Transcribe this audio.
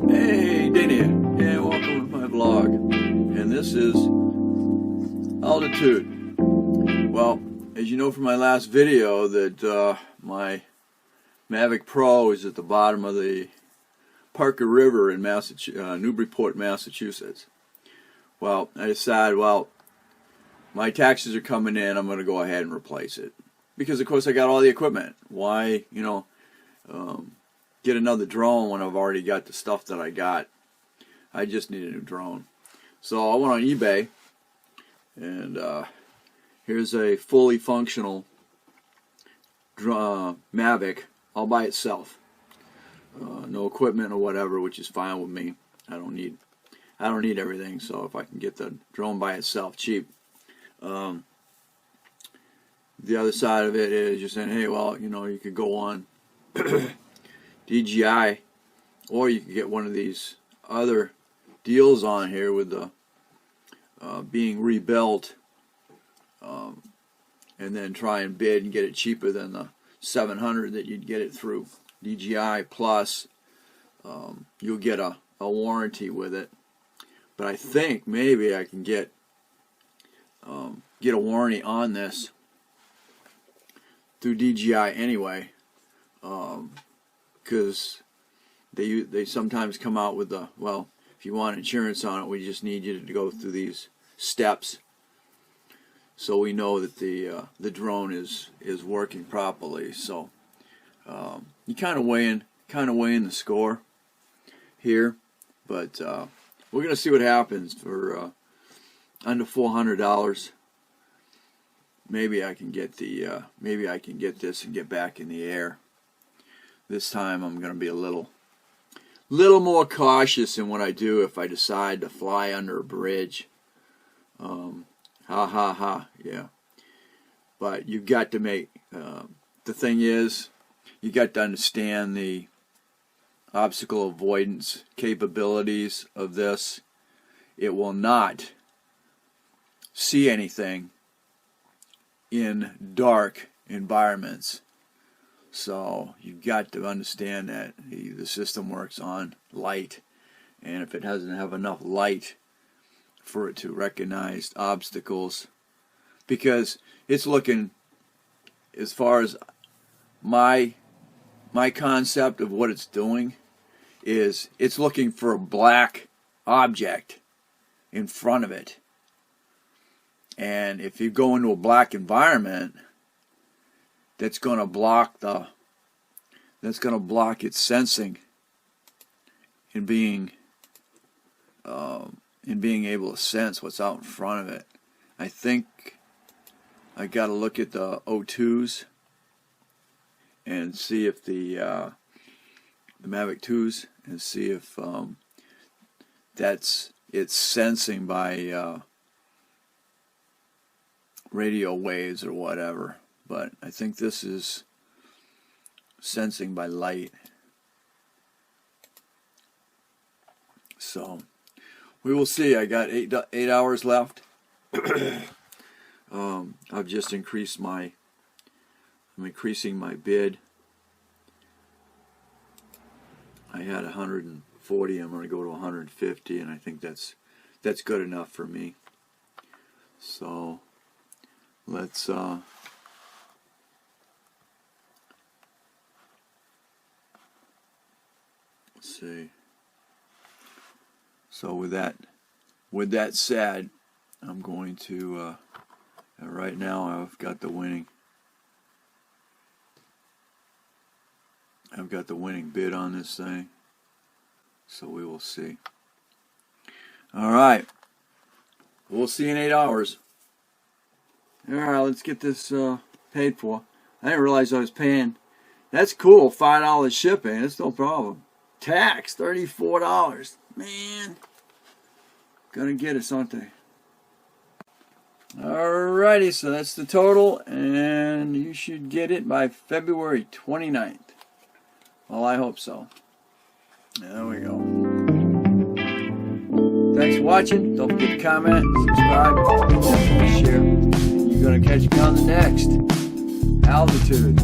Hey, Dana here, and welcome to my vlog. And this is altitude. Well, as you know from my last video that my Mavic Pro is at the bottom of the Parker River in Newburyport, Massachusetts. Well, I decided, well, my taxes are coming in, I'm going to go ahead and replace it. Because, of course, I got all the equipment. Why, get another drone when I've already got the stuff that I got? I just need a new drone. So I went on eBay, and here's a fully functional Mavic all by itself. No equipment or whatever, which is fine with me. I don't need everything, so if I can get the drone by itself cheap. The other side of it is you're saying, hey, well, you could go on DJI, or you could get one of these other deals on here with the being rebuilt, and then try and bid and get it cheaper than the $700 that you'd get it through DJI. Plus, you'll get a warranty with it. But I think maybe I can get a warranty on this through DJI anyway, because they sometimes come out with the, well, if you want insurance on it, we just need you to go through these steps so we know that the drone is working properly. So you kind of weighing the score here, but we're gonna see what happens for under $400. Maybe I can get this and get back in the air. This time I'm gonna be a little more cautious in what I do if I decide to fly under a bridge. Yeah. But you got to make the thing is, you got to understand the obstacle avoidance capabilities of this. It will not see anything in dark environments. So you've got to understand that the system works on light, and if it doesn't have enough light for it to recognize obstacles, because it's looking, as far as my concept of what it's doing is, it's looking for a black object in front of it. And if you go into a black environment, that's going to block its sensing in being able to sense what's out in front of it. I think I got to look at the O2s and see if the Mavic 2s, and see if it's sensing by radio waves or whatever. But I think this is sensing by light. So we will see. I got 8 hours left. I've just increased I'm increasing my bid. I had 140. I'm going to go to 150, and I think that's good enough for me. So let's see. So with that said, I'm going to right now I've got the winning bid on this thing, so we will see. All right, we'll see in 8 hours. All right, let's get this paid for. I didn't realize I was paying. That's cool, $5 shipping. It's no problem. Tax, $34. Man, gonna get us, aren't they? Alrighty, so that's the total, and you should get it by February 29th. Well, I hope so. There we go. Thanks for watching. Don't forget to comment, subscribe, and share. You're gonna catch me on the next altitude.